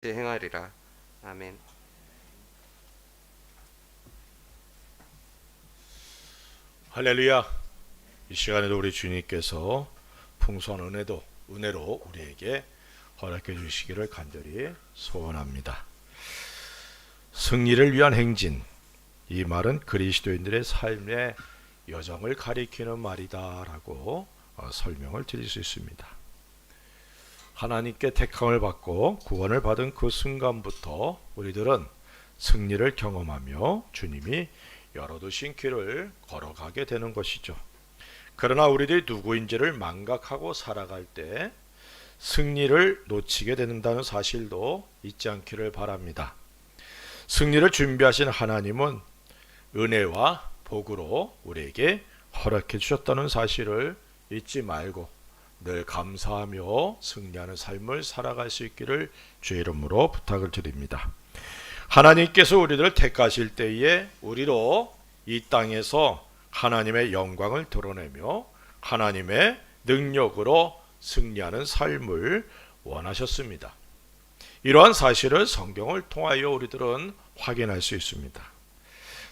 행하리라. 아멘. 할렐루야. 이 시간에도 우리 주님께서 풍성한 은혜로 우리에게 허락해 주시기를 간절히 소원합니다. 승리를 위한 행진, 이 말은 그리스도인들의 삶의 여정을 가리키는 말이다라고 설명을 드릴 수 있습니다. 하나님께 택함을 받고 구원을 받은 그 순간부터 우리들은 승리를 경험하며 주님이 열어두신 길을 걸어가게 되는 것이죠. 그러나 우리들이 누구인지를 망각하고 살아갈 때 승리를 놓치게 된다는 사실도 잊지 않기를 바랍니다. 승리를 준비하신 하나님은 은혜와 복으로 우리에게 허락해 주셨다는 사실을 잊지 말고 늘 감사하며 승리하는 삶을 살아갈 수 있기를 주의 이름으로 부탁을 드립니다. 하나님께서 우리들을 택하실 때에 우리로 이 땅에서 하나님의 영광을 드러내며 하나님의 능력으로 승리하는 삶을 원하셨습니다. 이러한 사실을 성경을 통하여 우리들은 확인할 수 있습니다.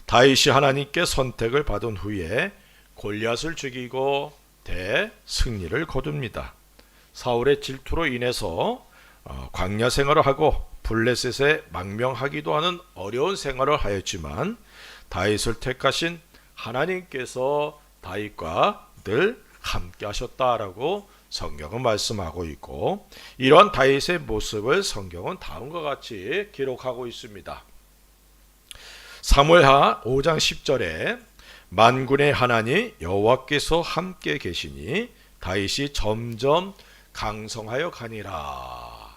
다윗이 하나님께 선택을 받은 후에 골리앗을 죽이고 대승리를 거둡니다. 사울의 질투로 인해서 광야 생활을 하고 블레셋에 망명하기도 하는 어려운 생활을 하였지만 다윗을 택하신 하나님께서 다윗과 늘 함께 하셨다라고 성경은 말씀하고 있고, 이런 다윗의 모습을 성경은 다음과 같이 기록하고 있습니다. 사무엘하 5장 10절에 만군의 하나님 여호와께서 함께 계시니 다윗이 점점 강성하여 가니라.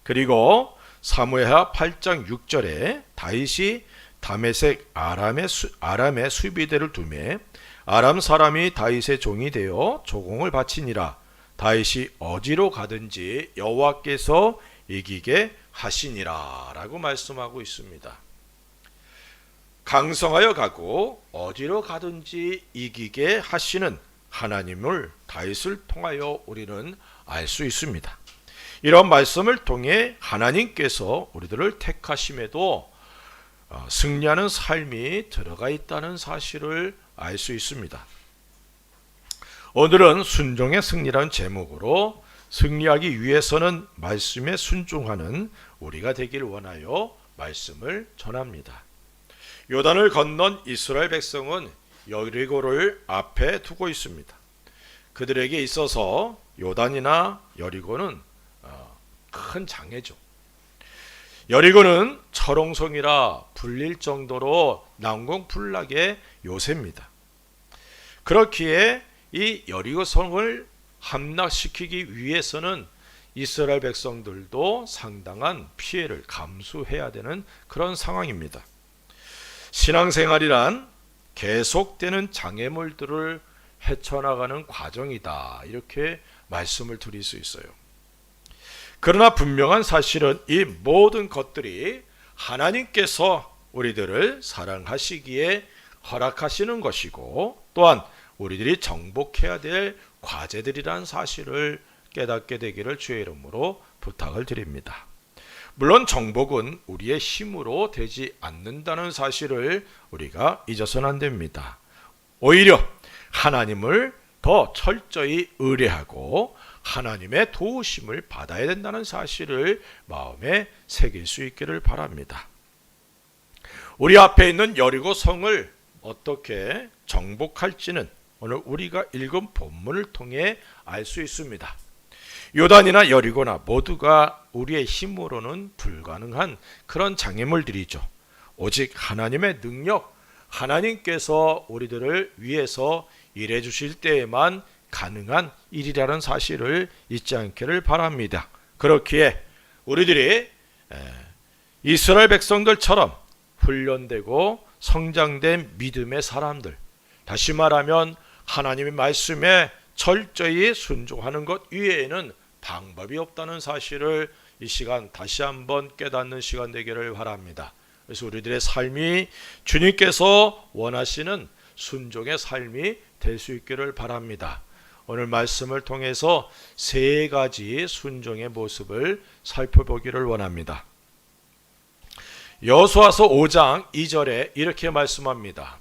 그리고 사무엘하 8장 6절에 다윗이 다메섹 아람의 수비대를 두매 아람 사람이 다윗의 종이 되어 조공을 바치니라. 다윗이 어디로 가든지 여호와께서 이기게 하시니라 라고 말씀하고 있습니다. 강성하여 가고 어디로 가든지 이기게 하시는 하나님을 다윗을 통하여 우리는 알 수 있습니다. 이런 말씀을 통해 하나님께서 우리들을 택하심에도 승리하는 삶이 들어가 있다는 사실을 알 수 있습니다. 오늘은 순종의 승리라는 제목으로 승리하기 위해서는 말씀에 순종하는 우리가 되길 원하여 말씀을 전합니다. 요단을 건넌 이스라엘 백성은 여리고를 앞에 두고 있습니다. 그들에게 있어서 요단이나 여리고는 큰 장애죠. 여리고는 철옹성이라 불릴 정도로 난공불락의 요새입니다. 그렇기에 이 여리고 성을 함락시키기 위해서는 이스라엘 백성들도 상당한 피해를 감수해야 되는 그런 상황입니다. 신앙생활이란 계속되는 장애물들을 헤쳐나가는 과정이다, 이렇게 말씀을 드릴 수 있어요. 그러나 분명한 사실은 이 모든 것들이 하나님께서 우리들을 사랑하시기에 허락하시는 것이고, 또한 우리들이 정복해야 될 과제들이라는 사실을 깨닫게 되기를 주의 이름으로 부탁을 드립니다. 물론 정복은 우리의 힘으로 되지 않는다는 사실을 우리가 잊어서는 안 됩니다. 오히려 하나님을 더 철저히 의뢰하고 하나님의 도우심을 받아야 된다는 사실을 마음에 새길 수 있기를 바랍니다. 우리 앞에 있는 여리고 성을 어떻게 정복할지는 오늘 우리가 읽은 본문을 통해 알 수 있습니다. 요단이나 여리고나 모두가 우리의 힘으로는 불가능한 그런 장애물들이죠. 오직 하나님의 능력, 하나님께서 우리들을 위해서 일해 주실 때에만 가능한 일이라는 사실을 잊지 않기를 바랍니다. 그렇기에 우리들이 이스라엘 백성들처럼 훈련되고 성장된 믿음의 사람들, 다시 말하면 하나님의 말씀에 철저히 순종하는 것 이외에는 방법이 없다는 사실을 이 시간 다시 한번 깨닫는 시간 되기를 바랍니다. 그래서 우리들의 삶이 주님께서 원하시는 순종의 삶이 될 수 있기를 바랍니다. 오늘 말씀을 통해서 세 가지 순종의 모습을 살펴보기를 원합니다. 여호수아서 5장 2절에 이렇게 말씀합니다.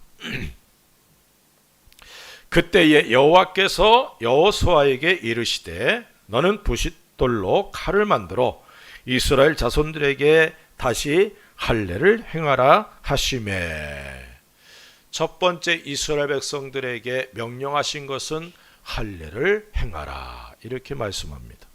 그때에 여호와께서 여호수아에게 이르시되 너는 부싯돌로 칼을 만들어 이스라엘 자손들에게 다시 할례를 행하라 하시매. 첫 번째 이스라엘 백성들에게 명령하신 것은 할례를 행하라, 이렇게 말씀합니다.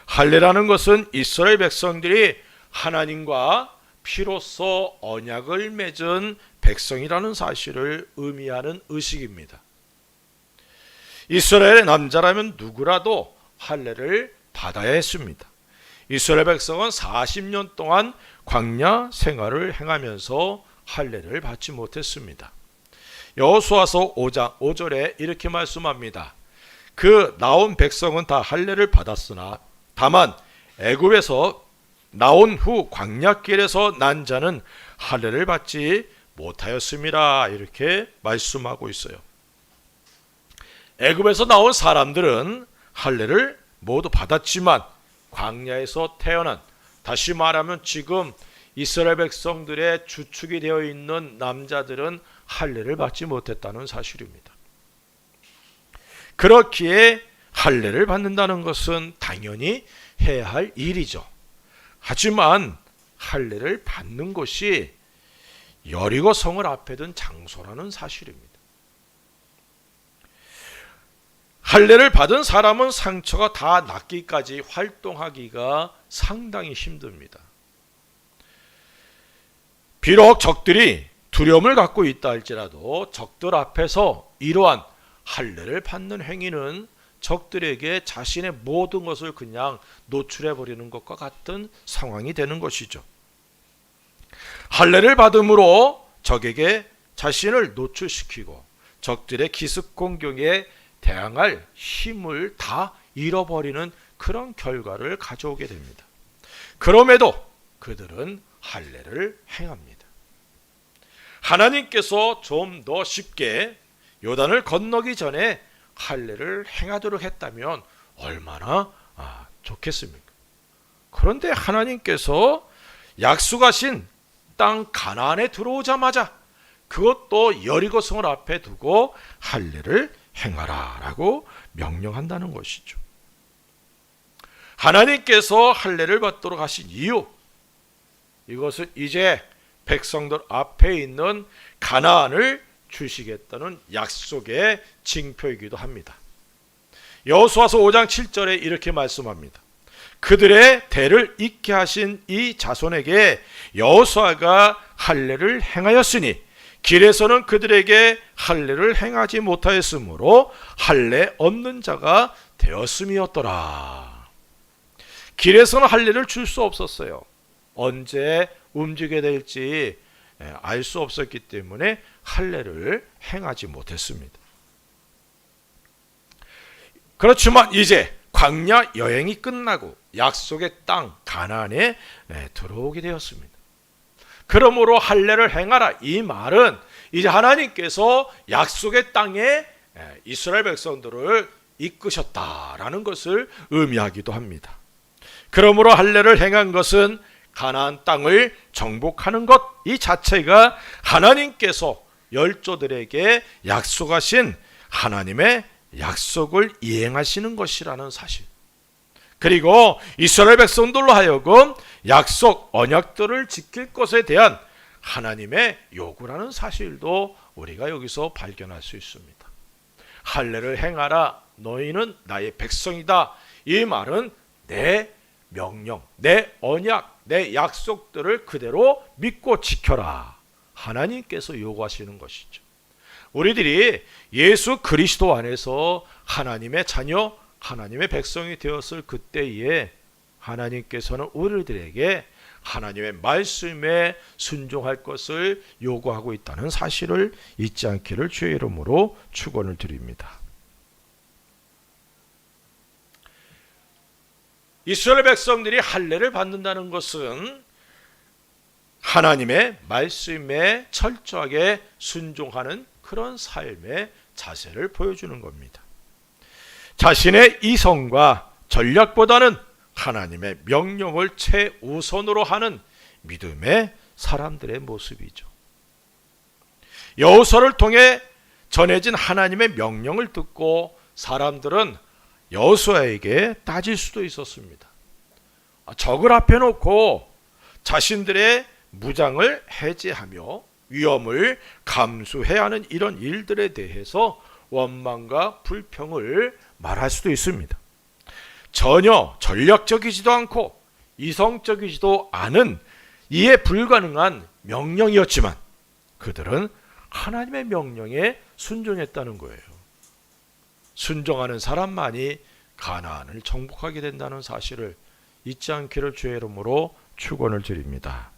할례라는 것은 이스라엘 백성들이 하나님과 피로써 언약을 맺은 백성이라는 사실을 의미하는 의식입니다. 이스라엘의 남자라면 누구라도 할례를 받아야 했습니다. 이스라엘 백성은 40년 동안 광야 생활을 행하면서 할례를 받지 못했습니다. 여호수아서 5장 5절에 이렇게 말씀합니다. 그 나온 백성은 다 할례를 받았으나 다만 애굽에서 나온 후 광야길에서 난 자는 할례를 받지 못하였음이라, 이렇게 말씀하고 있어요. 애굽에서 나온 사람들은 할례를 모두 받았지만 광야에서 태어난, 다시 말하면 지금 이스라엘 백성들의 주축이 되어 있는 남자들은 할례를 받지 못했다는 사실입니다. 그렇기에 할례를 받는다는 것은 당연히 해야 할 일이죠. 하지만 할례를 받는 곳이 여리고 성을 앞에 둔 장소라는 사실입니다. 할례를 받은 사람은 상처가 다 낫기까지 활동하기가 상당히 힘듭니다. 비록 적들이 두려움을 갖고 있다 할지라도 적들 앞에서 이러한 할례를 받는 행위는 적들에게 자신의 모든 것을 그냥 노출해 버리는 것과 같은 상황이 되는 것이죠. 할례를 받음으로 적에게 자신을 노출시키고 적들의 기습 공격에 대항할 힘을 다 잃어버리는 그런 결과를 가져오게 됩니다. 그럼에도 그들은 할례를 행합니다. 하나님께서 좀 더 쉽게 요단을 건너기 전에 할례를 행하도록 했다면 얼마나 좋겠습니까? 그런데 하나님께서 약속하신 땅 가나안에 들어오자마자 그것도 여리고성을 앞에 두고 할례를 행하라 라고 명령한다는 것이죠. 하나님께서 할례를 받도록 하신 이유, 이것은 이제 백성들 앞에 있는 가나안을 주시겠다는 약속의 징표이기도 합니다. 여호수아서 5장 7절에 이렇게 말씀합니다. 그들의 대를 잇게 하신 이 자손에게 여호수아가 할례를 행하였으니 길에서는 그들에게 할례를 행하지 못하였으므로 할례 얻는 자가 되었음이었더라. 길에서는 할례를 줄 수 없었어요. 언제 움직여야 될지 알 수 없었기 때문에 할례를 행하지 못했습니다. 그렇지만 이제 광야 여행이 끝나고 약속의 땅 가나안에 들어오게 되었습니다. 그러므로 할례를 행하라, 이 말은 이제 하나님께서 약속의 땅에 이스라엘 백성들을 이끄셨다라는 것을 의미하기도 합니다. 그러므로 할례를 행한 것은 가나안 땅을 정복하는 것 이 자체가 하나님께서 열조들에게 약속하신 하나님의 약속을 이행하시는 것이라는 사실, 그리고 이스라엘 백성들로 하여금 약속 언약들을 지킬 것에 대한 하나님의 요구라는 사실도 우리가 여기서 발견할 수 있습니다. 할례를 행하라, 너희는 나의 백성이다. 이 말은 내 명령, 내 언약, 내 약속들을 그대로 믿고 지켜라, 하나님께서 요구하시는 것이죠. 우리들이 예수 그리스도 안에서 하나님의 자녀, 하나님의 백성이 되었을 그때에 하나님께서는 우리들에게 하나님의 말씀에 순종할 것을 요구하고 있다는 사실을 잊지 않기를 주의 이름으로 축원을 드립니다. 이스라엘 백성들이 할례를 받는다는 것은 하나님의 말씀에 철저하게 순종하는 그런 삶의 자세를 보여주는 겁니다. 자신의 이성과 전략보다는 하나님의 명령을 최우선으로 하는 믿음의 사람들의 모습이죠. 여호수아를 통해 전해진 하나님의 명령을 듣고 사람들은 여호수아에게 따질 수도 있었습니다. 적을 앞에 놓고 자신들의 무장을 해제하며 위험을 감수해야 하는 이런 일들에 대해서 원망과 불평을 말할 수도 있습니다. 전혀 전략적이지도 않고 이성적이지도 않은 이해 불가능한 명령이었지만 그들은 하나님의 명령에 순종했다는 거예요. 순종하는 사람만이 가나안을 정복하게 된다는 사실을 잊지 않기를 주의 이름으로 축원을 드립니다.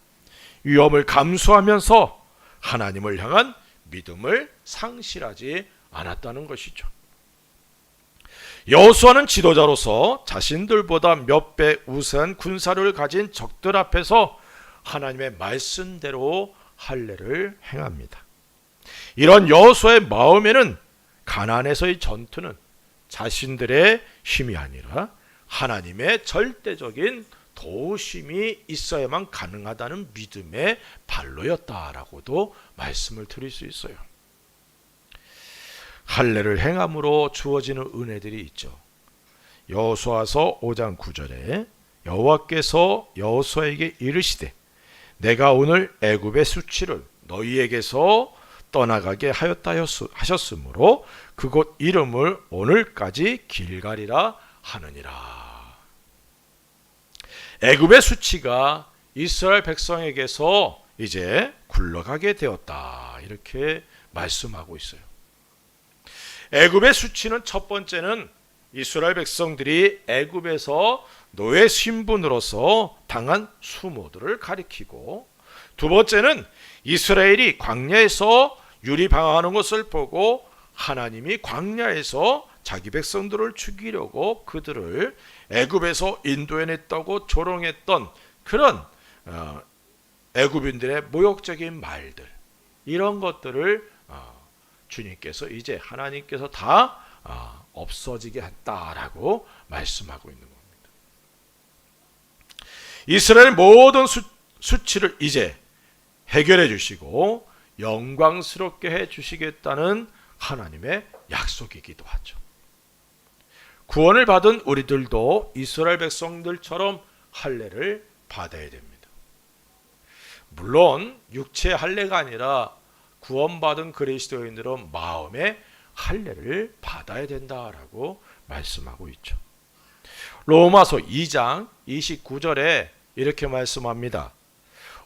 위험을 감수하면서 하나님을 향한 믿음을 상실하지 않았다는 것이죠. 여호수아는 지도자로서 자신들보다 몇 배 우세한 군사를 가진 적들 앞에서 하나님의 말씀대로 할례를 행합니다. 이런 여호수아의 마음에는 가나안에서의 전투는 자신들의 힘이 아니라 하나님의 절대적인 도우심이 있어야만 가능하다는 믿음의 발로였다라고도 말씀을 드릴 수 있어요. 할례를 행함으로 주어지는 은혜들이 있죠. 여호수아서 5장 9절에 여호와께서 여호수아에게 이르시되 내가 오늘 애굽의 수치를 너희에게서 떠나가게 하였다 하셨으므로 그곳 이름을 오늘까지 길갈이라 하느니라. 애굽의 수치가 이스라엘 백성에게서 이제 굴러가게 되었다, 이렇게 말씀하고 있어요. 애굽의 수치는 첫 번째는 이스라엘 백성들이 애굽에서 노예 신분으로서 당한 수모들을 가리키고, 두 번째는 이스라엘이 광야에서 유리방황하는 것을 보고 하나님이 광야에서 자기 백성들을 죽이려고 그들을 애굽에서 인도해냈다고 조롱했던 그런 애굽인들의 모욕적인 말들, 이런 것들을 주님께서 이제 하나님께서 다 없어지게 했다라고 말씀하고 있는 겁니다. 이스라엘 모든 수치를 이제 해결해 주시고 영광스럽게 해 주시겠다는 하나님의 약속이기도 하죠. 구원을 받은 우리들도 이스라엘 백성들처럼 할례를 받아야 됩니다. 물론 육체 할례가 아니라 구원받은 그리스도인들은 마음의 할례를 받아야 된다라고 말씀하고 있죠. 로마서 2장 29절에 이렇게 말씀합니다.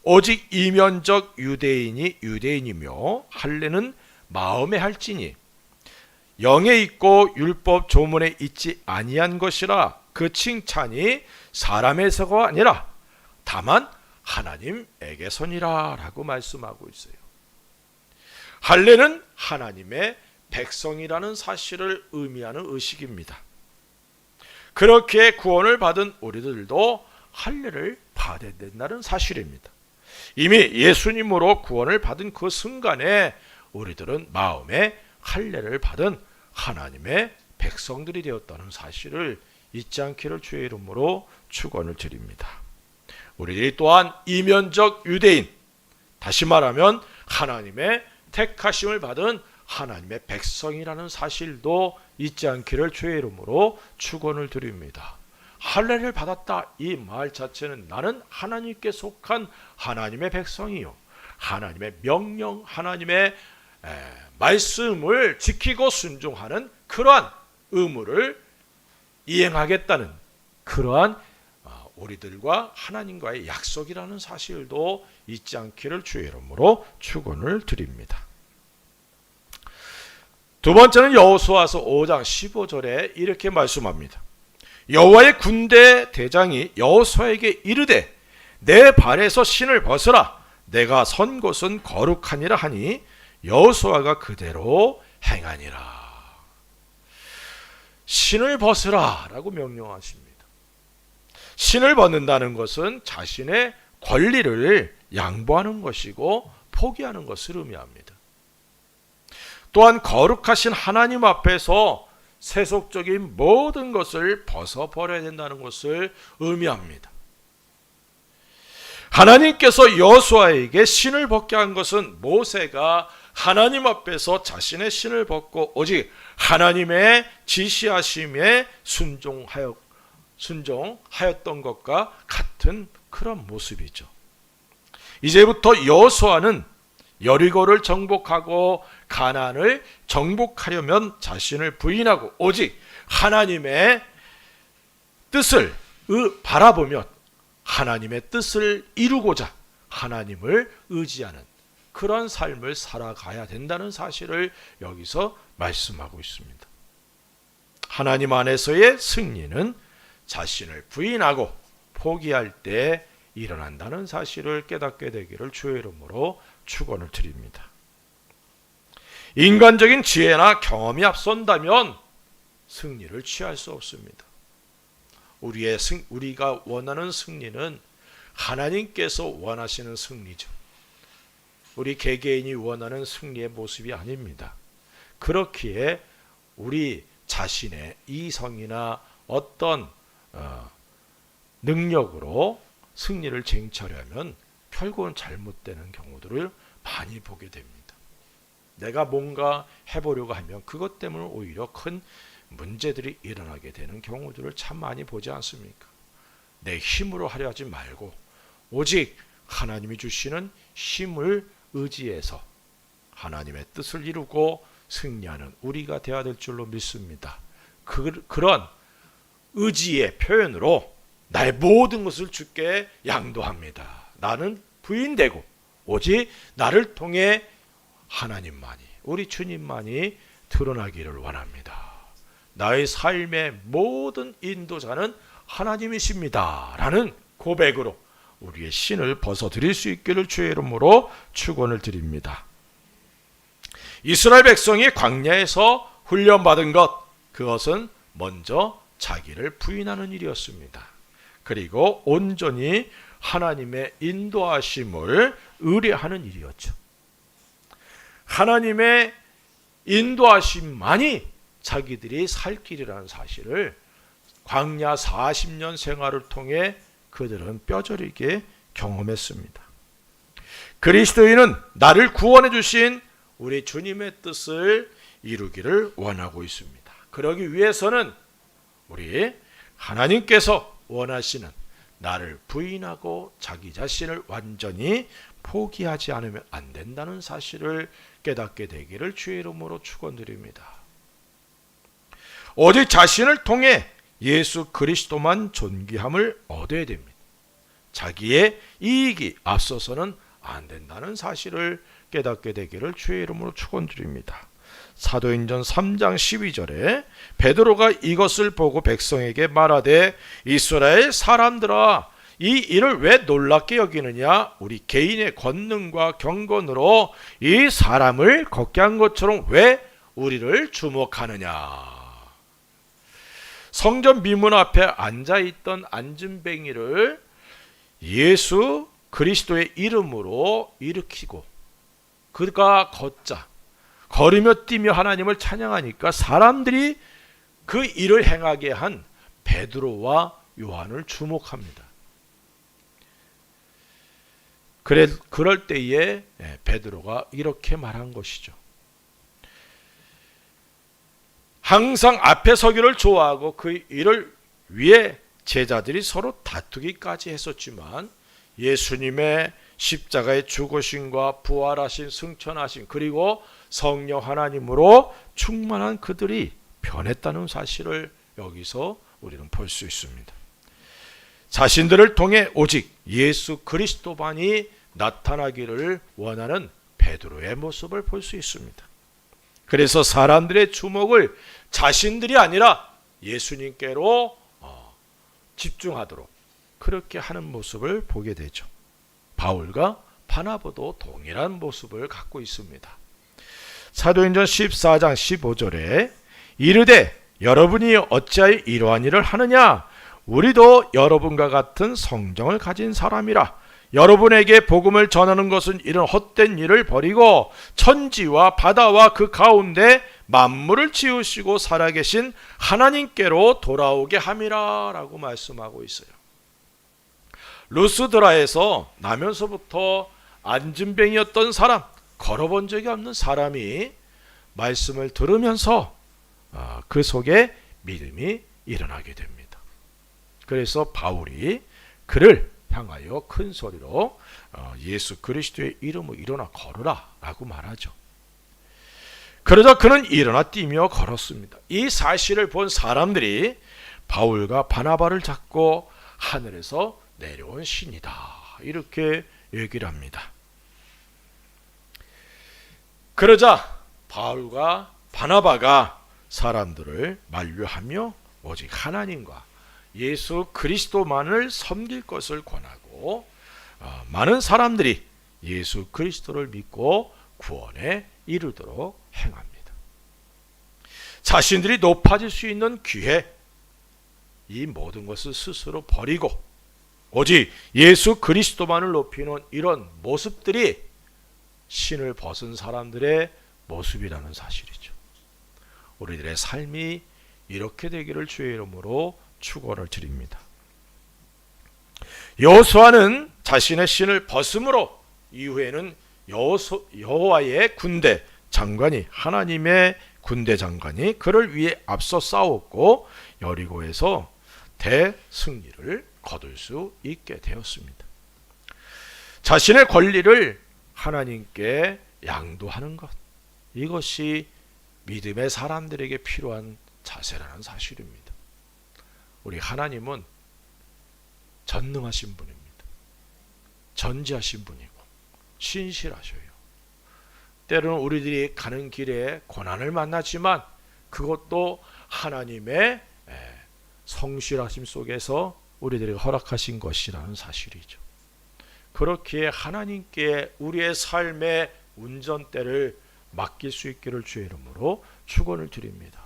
오직 이면적 유대인이 유대인이며 할례는 마음에 할지니 영에 있고 율법 조문에 있지 아니한 것이라 그 칭찬이 사람에서가 아니라 다만 하나님에게서니라 라고 말씀하고 있어요. 할례는 하나님의 백성이라는 사실을 의미하는 의식입니다. 그렇게 구원을 받은 우리들도 할례를 받아야 된다는 사실입니다. 이미 예수님으로 구원을 받은 그 순간에 우리들은 마음에 할례를 받은 하나님의 백성들이 되었다는 사실을 잊지 않기를 주의 이름으로 축원을 드립니다. 우리들이 또한 이면적 유대인, 다시 말하면 하나님의 택하심을 받은 하나님의 백성이라는 사실도 잊지 않기를 주의 이름으로 축원을 드립니다. 할례를 받았다, 이 말 자체는 나는 하나님께 속한 하나님의 백성이요, 하나님의 명령, 하나님의 말씀을 지키고 순종하는 그러한 의무를 이행하겠다는 그러한 우리들과 하나님과의 약속이라는 사실도 잊지 않기를 주의 이름으로 축원을 드립니다. 두 번째는 여호수아서 5장 15절에 이렇게 말씀합니다. 여호와의 군대 대장이 여호수아에게 이르되 내 발에서 신을 벗으라, 내가 선 곳은 거룩하니라 하니 여호수아가 그대로 행하니라. 신을 벗으라 라고 명령하십니다. 신을 벗는다는 것은 자신의 권리를 양보하는 것이고 포기하는 것을 의미합니다. 또한 거룩하신 하나님 앞에서 세속적인 모든 것을 벗어버려야 된다는 것을 의미합니다. 하나님께서 여호수아에게 신을 벗게 한 것은 모세가 하나님 앞에서 자신의 신을 벗고 오직 하나님의 지시하심에 순종하였던 것과 같은 그런 모습이죠. 이제부터 여호수아는 여리고를 정복하고 가나안을 정복하려면 자신을 부인하고 오직 하나님의 뜻을 바라보며 하나님의 뜻을 이루고자 하나님을 의지하는 그런 삶을 살아가야 된다는 사실을 여기서 말씀하고 있습니다. 하나님 안에서의 승리는 자신을 부인하고 포기할 때 일어난다는 사실을 깨닫게 되기를 주의 이름으로 축원을 드립니다. 인간적인 지혜나 경험이 앞선다면 승리를 취할 수 없습니다. 우리가 원하는 승리는 하나님께서 원하시는 승리죠. 우리 개개인이 원하는 승리의 모습이 아닙니다. 그렇기에 우리 자신의 이성이나 어떤 능력으로 승리를 쟁취하려면 결국은 잘못되는 경우들을 많이 보게 됩니다. 내가 뭔가 해보려고 하면 그것 때문에 오히려 큰 문제들이 일어나게 되는 경우들을 참 많이 보지 않습니까? 내 힘으로 하려 하지 말고 오직 하나님이 주시는 힘을 의지해서 하나님의 뜻을 이루고 승리하는 우리가 되어야 될 줄로 믿습니다. 그런 의지의 표현으로 나의 모든 것을 주께 양도합니다. 나는 부인되고 오직 나를 통해 하나님만이, 우리 주님만이 드러나기를 원합니다. 나의 삶의 모든 인도자는 하나님이십니다. 라는 고백으로 우리의 신을 벗어드릴 수 있기를 주의 이름으로 축원을 드립니다. 이스라엘 백성이 광야에서 훈련받은 것, 그것은 먼저 자기를 부인하는 일이었습니다. 그리고 온전히 하나님의 인도하심을 의뢰하는 일이었죠. 하나님의 인도하심만이 자기들이 살 길이라는 사실을 광야 40년 생활을 통해 그들은 뼈저리게 경험했습니다. 그리스도인은 나를 구원해 주신 우리 주님의 뜻을 이루기를 원하고 있습니다. 그러기 위해서는 우리 하나님께서 원하시는 나를 부인하고 자기 자신을 완전히 포기하지 않으면 안 된다는 사실을 깨닫게 되기를 주의 이름으로 축원드립니다. 오직 자신을 통해 예수 그리스도만 존귀함을 얻어야 됩니다. 자기의 이익이 앞서서는 안 된다는 사실을 깨닫게 되기를 주의 이름으로 축원드립니다. 사도행전 3장 12절에 베드로가 이것을 보고 백성에게 말하되 이스라엘 사람들아 이 일을 왜 놀랍게 여기느냐? 우리 개인의 권능과 경건으로 이 사람을 걷게 한 것처럼 왜 우리를 주목하느냐? 성전 미문 앞에 앉아있던 안진뱅이를 예수 그리스도의 이름으로 일으키고 그가 걸으며 뛰며 하나님을 찬양하니까 사람들이 그 일을 행하게 한 베드로와 요한을 주목합니다. 그럴 때에 베드로가 이렇게 말한 것이죠. 항상 앞에 서기를 좋아하고 그 일을 위해 제자들이 서로 다투기까지 했었지만 예수님의 십자가의 죽으심과 부활하신 승천하신 그리고 성령 하나님으로 충만한 그들이 변했다는 사실을 여기서 우리는 볼 수 있습니다. 자신들을 통해 오직 예수 그리스도만이 나타나기를 원하는 베드로의 모습을 볼 수 있습니다. 그래서 사람들의 주목을 자신들이 아니라 예수님께로 집중하도록 그렇게 하는 모습을 보게 되죠. 바울과 바나바도 동일한 모습을 갖고 있습니다. 사도행전 14장 15절에 이르되 여러분이 어찌하여 이러한 일을 하느냐? 우리도 여러분과 같은 성정을 가진 사람이라. 여러분에게 복음을 전하는 것은 이런 헛된 일을 버리고 천지와 바다와 그 가운데 만물을 지으시고 살아계신 하나님께로 돌아오게 함이라 라고 말씀하고 있어요. 루스드라에서 나면서부터 안진뱅이였던 사람, 걸어본 적이 없는 사람이 말씀을 들으면서 그 속에 믿음이 일어나게 됩니다. 그래서 바울이 그를 향하여 큰 소리로 예수 그리스도의 이름으로 일어나 걸으라 라고 말하죠. 그러자 그는 일어나 뛰며 걸었습니다. 이 사실을 본 사람들이 바울과 바나바를 잡고 하늘에서 내려온 신이다 이렇게 얘기를 합니다. 그러자 바울과 바나바가 사람들을 만류하며 오직 하나님과 예수 그리스도만을 섬길 것을 권하고 많은 사람들이 예수 그리스도를 믿고 구원에 이르도록 행합니다. 자신들이 높아질 수 있는 기회, 이 모든 것을 스스로 버리고 오직 예수 그리스도만을 높이는 이런 모습들이 신을 벗은 사람들의 모습이라는 사실이죠. 우리들의 삶이 이렇게 되기를 주의 이름으로 축원을 드립니다. 여호수아는 자신의 신을 벗음으로 이후에는 여호와의 군대 장관이, 하나님의 군대 장관이 그를 위해 앞서 싸웠고 여리고에서 대승리를 거둘 수 있게 되었습니다. 자신의 권리를 하나님께 양도하는 것, 이것이 믿음의 사람들에게 필요한 자세라는 사실입니다. 우리 하나님은 전능하신 분입니다. 전지하신 분이고 신실하셔요. 때로는 우리들이 가는 길에 고난을 만나지만 그것도 하나님의 성실하심 속에서 우리들에게 허락하신 것이라는 사실이죠. 그렇기에 하나님께 우리의 삶의 운전대를 맡길 수 있기를 주의 이름으로 축원을 드립니다.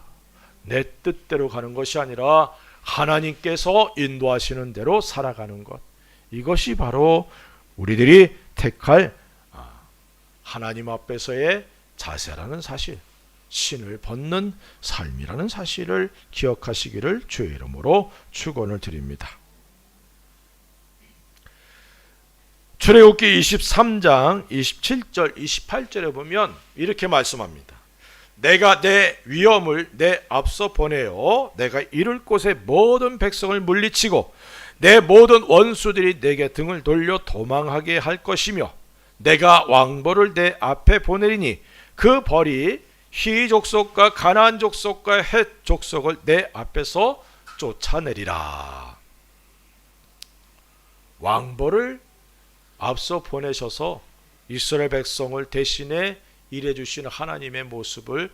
내 뜻대로 가는 것이 아니라 하나님께서 인도하시는 대로 살아가는 것, 이것이 바로 우리들이 택할 하나님 앞에서의 자세라는 사실, 신을 벗는 삶이라는 사실을 기억하시기를 주의 이름으로 축원을 드립니다. 출애굽기 23장 27절 28절에 보면 이렇게 말씀합니다. 내가 내 위엄을 내 앞서 보내어 내가 이룰 곳의 모든 백성을 물리치고 내 모든 원수들이 내게 등을 돌려 도망하게 할 것이며 내가 왕벌을 내 앞에 보내리니 그 벌이 히 족속과 가나안 족속과 헷 족속을 내 앞에서 쫓아내리라. 왕벌을 앞서 보내셔서 이스라엘 백성을 대신에 일해주시는 하나님의 모습을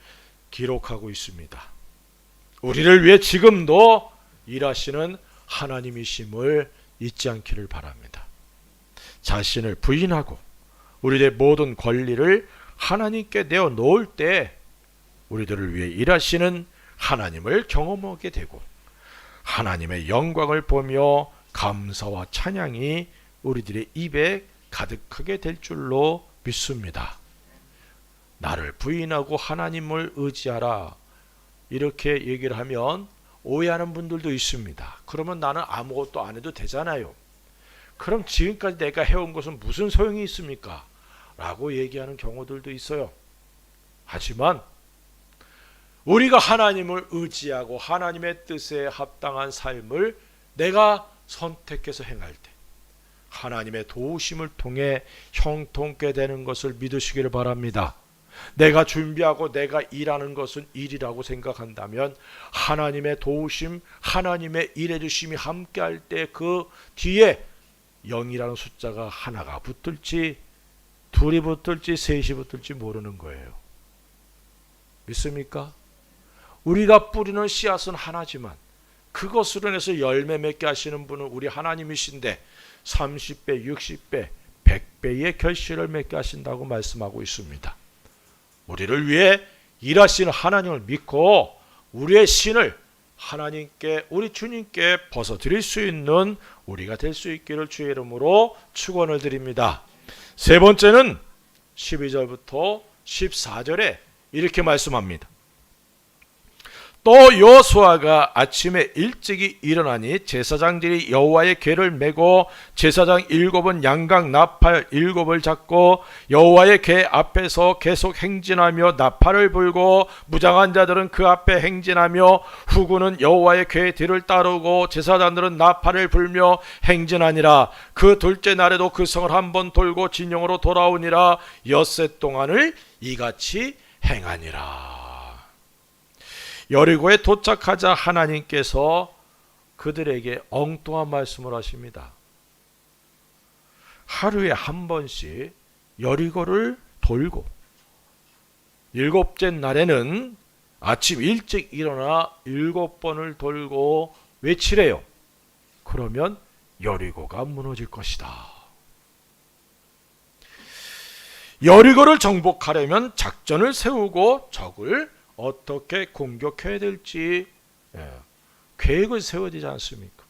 기록하고 있습니다. 우리를 위해 지금도 일하시는 하나님이심을 잊지 않기를 바랍니다. 자신을 부인하고 우리의 모든 권리를 하나님께 내어 놓을 때 우리들을 위해 일하시는 하나님을 경험하게 되고 하나님의 영광을 보며 감사와 찬양이 우리들의 입에 가득하게 될 줄로 믿습니다. 나를 부인하고 하나님을 의지하라 이렇게 얘기를 하면 오해하는 분들도 있습니다. 그러면 나는 아무것도 안 해도 되잖아요. 그럼 지금까지 내가 해온 것은 무슨 소용이 있습니까? 라고 얘기하는 경우들도 있어요. 하지만 우리가 하나님을 의지하고 하나님의 뜻에 합당한 삶을 내가 선택해서 행할 때 하나님의 도우심을 통해 형통케 되는 것을 믿으시기를 바랍니다. 내가 준비하고 내가 일하는 것은 일이라고 생각한다면 하나님의 도우심, 하나님의 일해주심이 함께할 때 그 뒤에 0이라는 숫자가 하나가 붙을지 둘이 붙을지 셋이 붙을지 모르는 거예요. 믿습니까? 우리가 뿌리는 씨앗은 하나지만 그것으로 인해서 열매 맺게 하시는 분은 우리 하나님이신데 30배, 60배, 100배의 결실을 맺게 하신다고 말씀하고 있습니다. 우리를 위해 일하시는 하나님을 믿고 우리의 신을 하나님께, 우리 주님께 벗어드릴 수 있는 우리가 될 수 있기를 주의 이름으로 축원을 드립니다. 세 번째는 12절부터 14절에 이렇게 말씀합니다. 또 여호수아가 아침에 일찍이 일어나니 제사장들이 여호와의 궤를 메고 제사장 7은 양각 나팔 7을 잡고 여호와의 궤 앞에서 계속 행진하며 나팔을 불고 무장한 자들은 그 앞에 행진하며 후군은 여호와의 궤 뒤를 따르고 제사장들은 나팔을 불며 행진하니라. 그 둘째 날에도 그 성을 한번 돌고 진영으로 돌아오니라. 엿새 동안을 이같이 행하니라. 여리고에 도착하자 하나님께서 그들에게 엉뚱한 말씀을 하십니다. 하루에 한 번씩 여리고를 돌고 7째 날에는 아침 일찍 일어나 7번을 돌고 외치래요. 그러면 여리고가 무너질 것이다. 여리고를 정복하려면 작전을 세우고 적을 어떻게 공격해야 될지 계획을 세워야 되지 않습니까?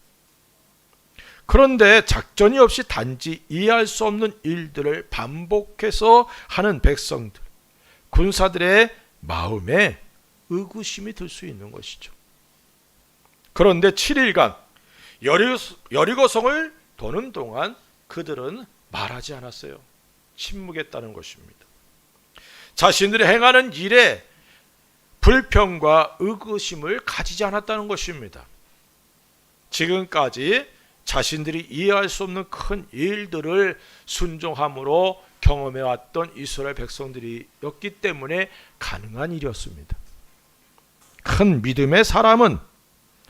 그런데 작전이 없이 단지 이해할 수 없는 일들을 반복해서 하는 백성들, 군사들의 마음에 의구심이 들 수 있는 것이죠. 그런데 7일간 여리고성을 도는 동안 그들은 말하지 않았어요. 침묵했다는 것입니다. 자신들이 행하는 일에 불평과 의구심을 가지지 않았다는 것입니다. 지금까지 자신들이 이해할 수 없는 큰 일들을 순종함으로 경험해왔던 이스라엘 백성들이었기 때문에 가능한 일이었습니다. 큰 믿음의 사람은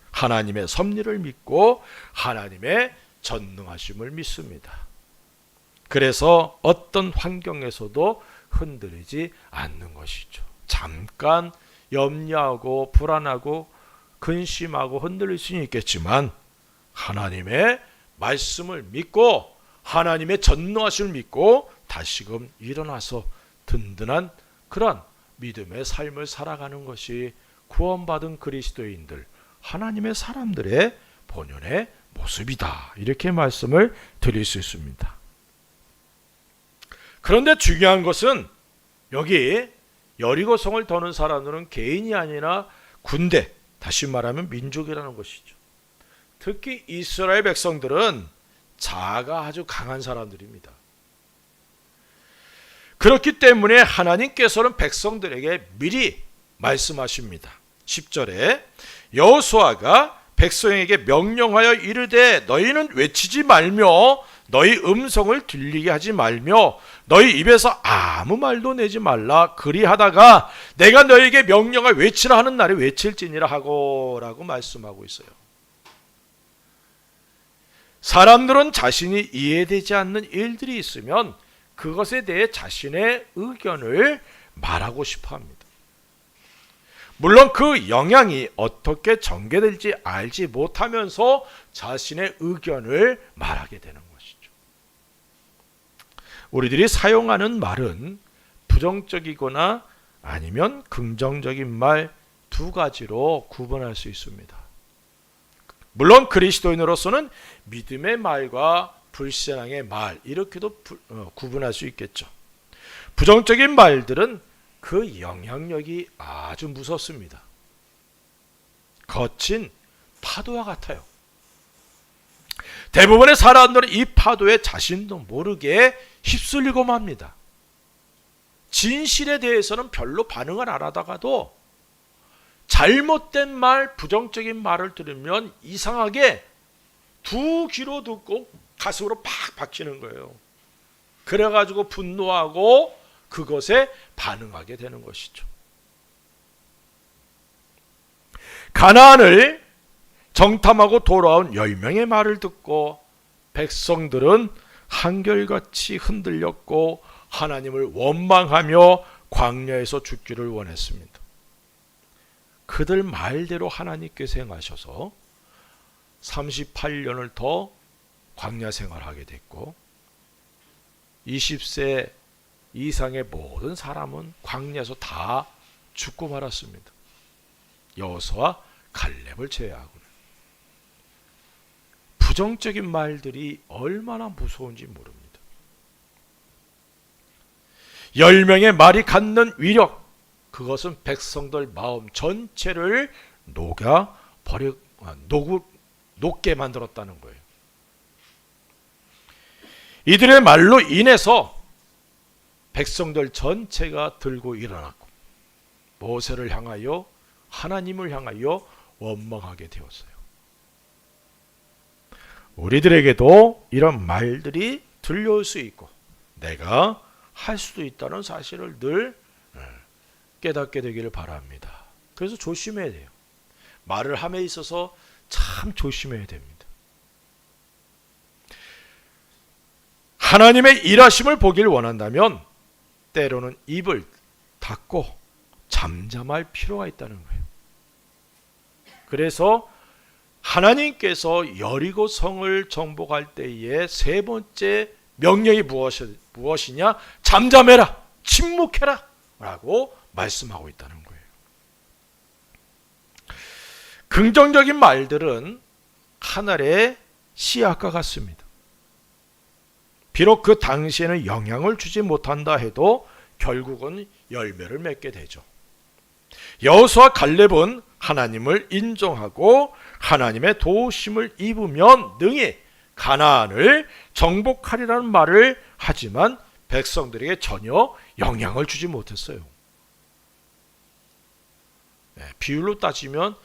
하나님의 섭리를 믿고 하나님의 전능하심을 믿습니다. 그래서 어떤 환경에서도 흔들리지 않는 것이죠. 잠깐 염려하고 불안하고 근심하고 흔들릴 수는 있겠지만 하나님의 말씀을 믿고 하나님의 전능하심을 믿고 다시금 일어나서 든든한 그런 믿음의 삶을 살아가는 것이 구원받은 그리스도인들, 하나님의 사람들의 본연의 모습이다. 이렇게 말씀을 드릴 수 있습니다. 그런데 중요한 것은 여기 여리고성을 도는 사람들은 개인이 아니라 군대, 다시 말하면 민족이라는 것이죠. 특히 이스라엘 백성들은 자아가 아주 강한 사람들입니다. 그렇기 때문에 하나님께서는 백성들에게 미리 말씀하십니다. 10절에 여호수아가 백성에게 명령하여 이르되 너희는 외치지 말며 너희 음성을 들리게 하지 말며 너희 입에서 아무 말도 내지 말라. 그리하다가 내가 너희에게 명령을 외치라 하는 날에 외칠지니라 하고 라고 말씀하고 있어요. 사람들은 자신이 이해되지 않는 일들이 있으면 그것에 대해 자신의 의견을 말하고 싶어 합니다. 물론 그 영향이 어떻게 전개될지 알지 못하면서 자신의 의견을 말하게 되는 것이죠. 우리들이 사용하는 말은 부정적이거나 아니면 긍정적인 말 두 가지로 구분할 수 있습니다. 물론 그리스도인으로서는 믿음의 말과 불신앙의 말 이렇게도 구분할 수 있겠죠. 부정적인 말들은 그 영향력이 아주 무섭습니다. 거친 파도와 같아요. 대부분의 사람들은 이 파도에 자신도 모르게 휩쓸리고 맙니다. 진실에 대해서는 별로 반응을 안 하다가도 잘못된 말, 부정적인 말을 들으면 이상하게 두 귀로 듣고 가슴으로 팍 박히는 거예요. 그래가지고 분노하고 그것에 반응하게 되는 것이죠. 가나안을 정탐하고 돌아온 10명의 말을 듣고 백성들은 한결같이 흔들렸고 하나님을 원망하며 광야에서 죽기를 원했습니다. 그들 말대로 하나님께서 행하셔서 38년을 더 광야 생활하게 됐고 20세 이상의 모든 사람은 광야에서 다 죽고 말았습니다. 여호수아 갈렙을 제외하고는. 부정적인 말들이 얼마나 무서운지 모릅니다. 10명의 말이 갖는 위력, 그것은 백성들 마음 전체를 녹게 만들었다는 거예요. 이들의 말로 인해서 백성들 전체가 들고 일어났고 모세를 향하여 하나님을 향하여 원망하게 되었어요. 우리들에게도 이런 말들이 들려올 수 있고 내가 할 수도 있다는 사실을 늘 깨닫게 되기를 바랍니다. 그래서 조심해야 돼요. 말을 함에 있어서 참 조심해야 됩니다. 하나님의 일하심을 보길 원한다면 때로는 입을 닫고 잠잠할 필요가 있다는 거예요. 그래서 하나님께서 여리고 성을 정복할 때의 세 번째 명령이 무엇이냐? 잠잠해라, 침묵해라 라고 말씀하고 있다는 거예요. 긍정적인 말들은 하늘의 씨앗과 같습니다. 비록 그 당시에는 영향을 주지 못한다 해도 결국은 열매를 맺게 되죠. 여호수아 갈렙은 하나님을 인정하고 하나님의 도우심을 입으면 능히 가나안을 정복하리라는 말을 하지만 백성들에게 전혀 영향을 주지 못했어요. 비율로 따지면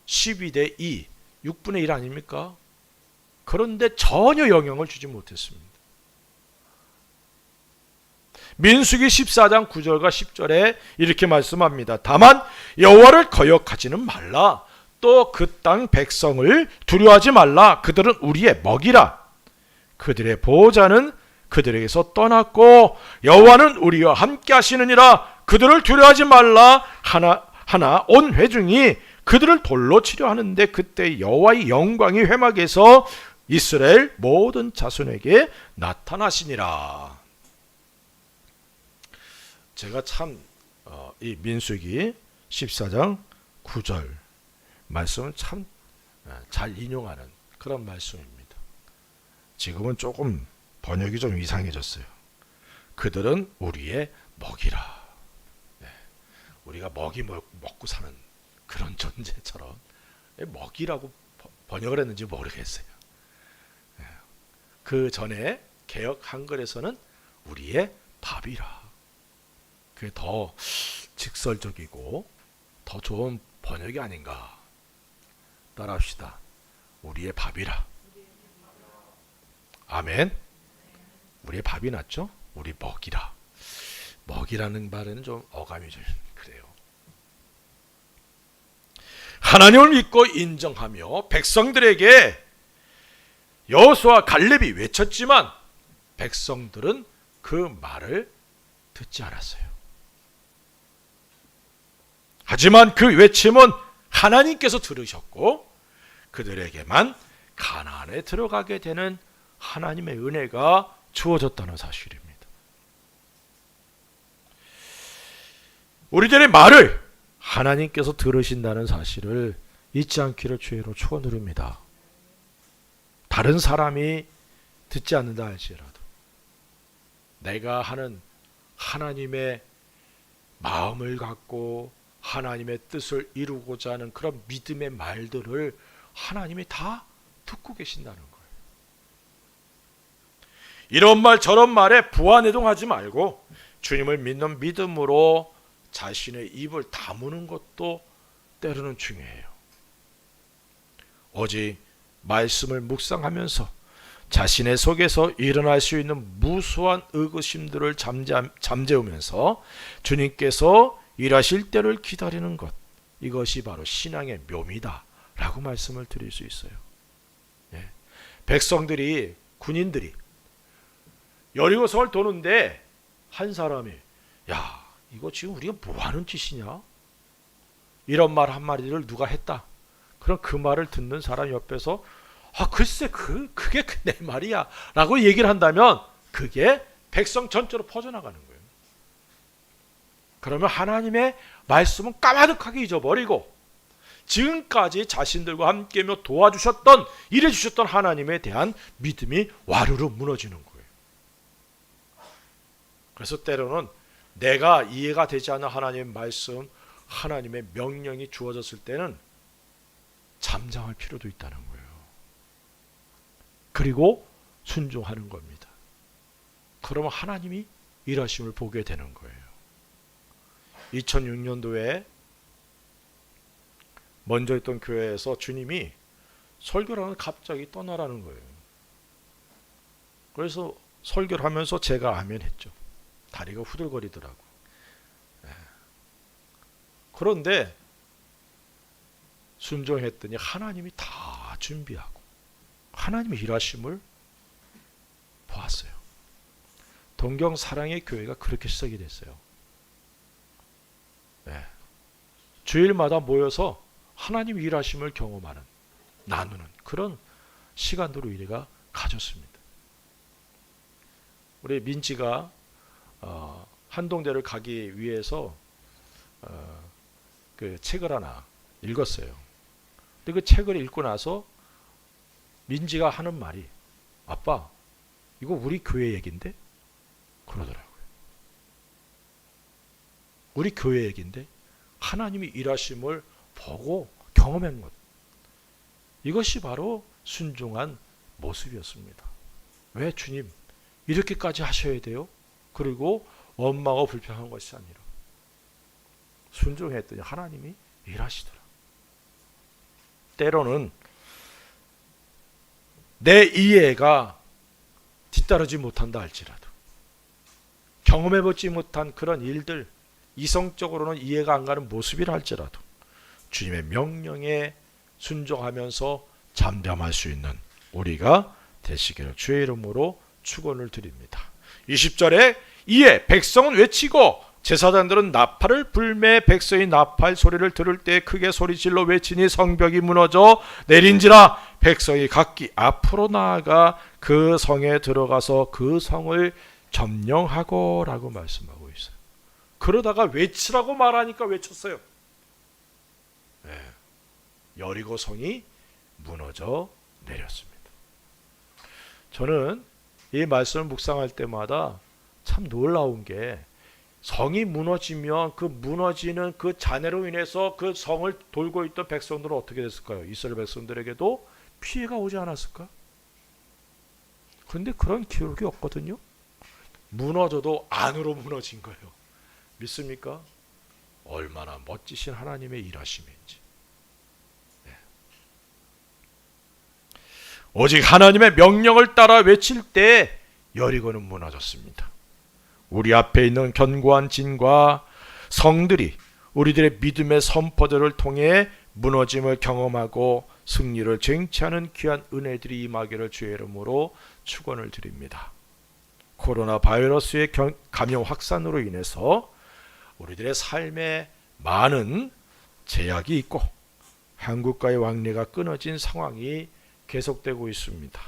12대 2, 6분의 1 아닙니까? 그런데 전혀 영향을 주지 못했습니다. 민수기 14장 9절과 10절에 이렇게 말씀합니다. 다만 여호와를 거역하지는 말라. 또 그 땅 백성을 두려워하지 말라. 그들은 우리의 먹이라. 그들의 보호자는 그들에게서 떠났고 여호와는 우리와 함께 하시느니라. 그들을 두려워하지 말라. 하나 온 회중이 그들을 돌로 치려 하는데 그때 여호와의 영광이 회막에서 이스라엘 모든 자손에게 나타나시니라. 제가 참 이 민수기 14장 9절 말씀은 참 잘 인용하는 그런 말씀입니다. 지금은 조금 번역이 좀 이상해졌어요. 그들은 우리의 먹이라. 우리가 먹이 먹고 사는 그런 존재처럼 먹이라고 번역을 했는지 모르겠어요. 그 전에 개역 한글에서는 우리의 밥이라. 그게 더 직설적이고 더 좋은 번역이 아닌가. 따라합시다. 우리의 밥이라. 아멘. 우리의 밥이 낫죠? 우리 먹이라. 먹이라는 말에는 좀 어감이 좀 그래요. 하나님을 믿고 인정하며 백성들에게 여호수아 갈렙이 외쳤지만 백성들은 그 말을 듣지 않았어요. 하지만 그 외침은 하나님께서 들으셨고 그들에게만 가나안에 들어가게 되는 하나님의 은혜가 주어졌다는 사실입니다. 우리들의 말을 하나님께서 들으신다는 사실을 잊지 않기를 주의로 축원드립니다. 다른 사람이 듣지 않는다 할지라도 내가 하는 하나님의 마음을 갖고 하나님의 뜻을 이루고자 하는 그런 믿음의 말들을 하나님이 다 듣고 계신다는 거예요. 이런 말 저런 말에 부안해동하지 말고 주님을 믿는 믿음으로 자신의 입을 다무는 것도 때로는 중요해요. 오직 말씀을 묵상하면서 자신의 속에서 일어날 수 있는 무수한 의구심들을 잠재우면서 주님께서 일하실 때를 기다리는 것, 이것이 바로 신앙의 묘미다 라고 말씀을 드릴 수 있어요. 백성들이, 군인들이 여리고성을 도는데 한 사람이 야, 이거 지금 우리가 뭐하는 짓이냐? 이런 말 한마디를 누가 했다. 그럼 그 말을 듣는 사람 옆에서 글쎄 그게 내 말이야 라고 얘기를 한다면 그게 백성 전체로 퍼져나가는 거예요. 그러면 하나님의 말씀은 까마득하게 잊어버리고 지금까지 자신들과 함께며 도와주셨던, 일해주셨던 하나님에 대한 믿음이 와르르 무너지는 거예요. 그래서 때로는 내가 이해가 되지 않는 하나님의 말씀 하나님의 명령이 주어졌을 때는 잠잠할 필요도 있다는 거예요. 그리고 순종하는 겁니다. 그러면 하나님이 일하심을 보게 되는 거예요. 2006년도에 먼저 있던 교회에서 주님이 설교를 하면 갑자기 떠나라는 거예요. 그래서 설교를 하면서 제가 아멘 했죠. 다리가 후들거리더라고. 그런데 순종했더니 하나님이 다 준비하고 하나님의 일하심을 보았어요. 동경 사랑의 교회가 그렇게 시작이 됐어요. 주일마다 모여서 하나님의 일하심을 경험하는, 나누는 그런 시간으로 우리가 가졌습니다. 우리 민지가 한동대를 가기 위해서 그 책을 하나 읽었어요. 근데 그 책을 읽고 나서 민지가 하는 말이, 아빠 이거 우리 교회 얘긴데? 그러더라고요. 우리 교회 얘긴데 하나님이 일하심을 보고 경험한 것, 이것이 바로 순종한 모습이었습니다. 왜 주님 이렇게까지 하셔야 돼요? 그리고 원망하고 불평한 것이 아니라 순종했더니 하나님이 일하시더라. 때로는 내 이해가 뒤따르지 못한다 할지라도, 경험해보지 못한 그런 일들, 이성적으로는 이해가 안 가는 모습이라 할지라도 주님의 명령에 순종하면서 잠잠할 수 있는 우리가 되시기를 주의 이름으로 축원을 드립니다. 20절에 이에 백성은 외치고 제사장들은 나팔을 불매 백성이 나팔 소리를 들을 때 크게 소리질러 외치니 성벽이 무너져 내린지라. 백성이 각기 앞으로 나아가 그 성에 들어가서 그 성을 점령하고 라고 말씀하고 있어요. 그러다가 외치라고 말하니까 외쳤어요. 여리고 성이 무너져 내렸습니다. 저는 이 말씀을 묵상할 때마다 참 놀라운 게, 성이 무너지면 그 무너지는 그 잔해로 인해서 그 성을 돌고 있던 백성들은 어떻게 됐을까요? 이스라엘 백성들에게도 피해가 오지 않았을까? 그런데 그런 기록이 없거든요. 무너져도 안으로 무너진 거예요. 믿습니까? 얼마나 멋지신 하나님의 일하심인지. 오직 하나님의 명령을 따라 외칠 때 여리고는 무너졌습니다. 우리 앞에 있는 견고한 진과 성들이 우리들의 믿음의 선포들을 통해 무너짐을 경험하고 승리를 쟁취하는 귀한 은혜들이 임하기를 주의 이름으로 축원을 드립니다. 코로나 바이러스의 감염 확산으로 인해서 우리들의 삶에 많은 제약이 있고 한국과의 왕래가 끊어진 상황이 계속되고 있습니다.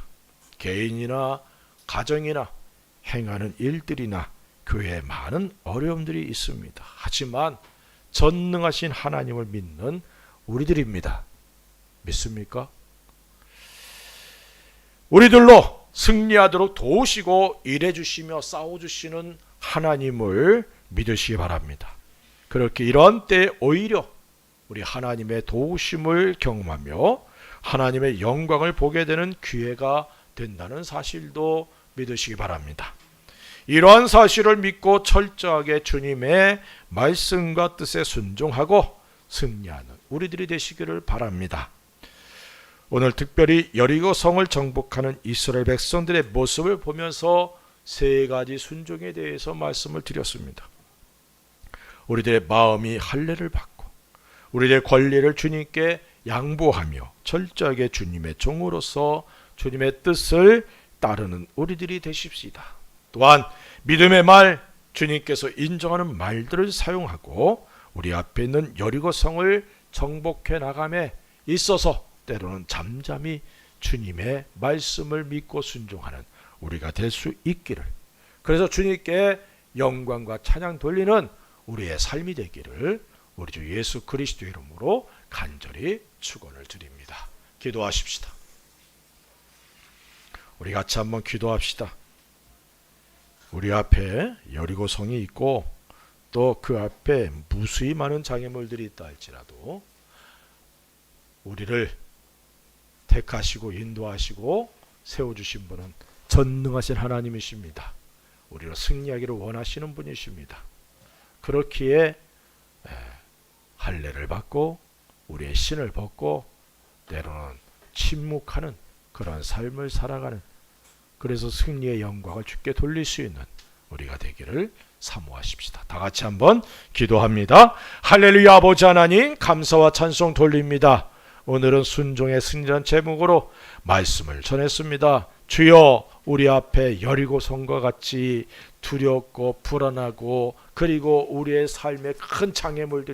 개인이나 가정이나 행하는 일들이나 교회에 많은 어려움들이 있습니다. 하지만 전능하신 하나님을 믿는 우리들입니다. 믿습니까? 우리들로 승리하도록 도우시고 일해주시며 싸워주시는 하나님을 믿으시기 바랍니다. 그렇게 이런 때 오히려 우리 하나님의 도우심을 경험하며 하나님의 영광을 보게 되는 기회가 된다는 사실도 믿으시기 바랍니다. 이러한 사실을 믿고 철저하게 주님의 말씀과 뜻에 순종하고 승리하는 우리들이 되시기를 바랍니다. 오늘 특별히 여리고 성을 정복하는 이스라엘 백성들의 모습을 보면서 세 가지 순종에 대해서 말씀을 드렸습니다. 우리들의 마음이 할례를 받고 우리들의 권리를 주님께 양보하며 철저하게 주님의 종으로서 주님의 뜻을 따르는 우리들이 되십시다. 또한 믿음의 말, 주님께서 인정하는 말들을 사용하고 우리 앞에 있는 여리고성을 정복해 나감에 있어서 때로는 잠잠히 주님의 말씀을 믿고 순종하는 우리가 될 수 있기를, 그래서 주님께 영광과 찬양 돌리는 우리의 삶이 되기를 우리 주 예수 그리스도의 이름으로 간절히 축원을 드립니다. 기도하십시다. 우리 같이 한번 기도합시다. 우리 앞에 여리고성이 있고 또 그 앞에 무수히 많은 장애물들이 있다 할지라도 우리를 택하시고 인도하시고 세워주신 분은 전능하신 하나님이십니다. 우리로 승리하기를 원하시는 분이십니다. 그렇기에 할례를 받고 우리의 신을 벗고 때로는 침묵하는 그런 삶을 살아가는, 그래서 승리의 영광을 주께 돌릴 수 있는 우리가 되기를 사모하십시다. 다 같이 한번 기도합니다. 할렐루야. 아버지 하나님, 감사와 찬송 돌립니다. 오늘은 순종의 승리란 제목으로 말씀을 전했습니다. 주여, 우리 앞에 여리고성과 같이 두렵고 불안하고 그리고 우리의 삶에 큰 장애물들이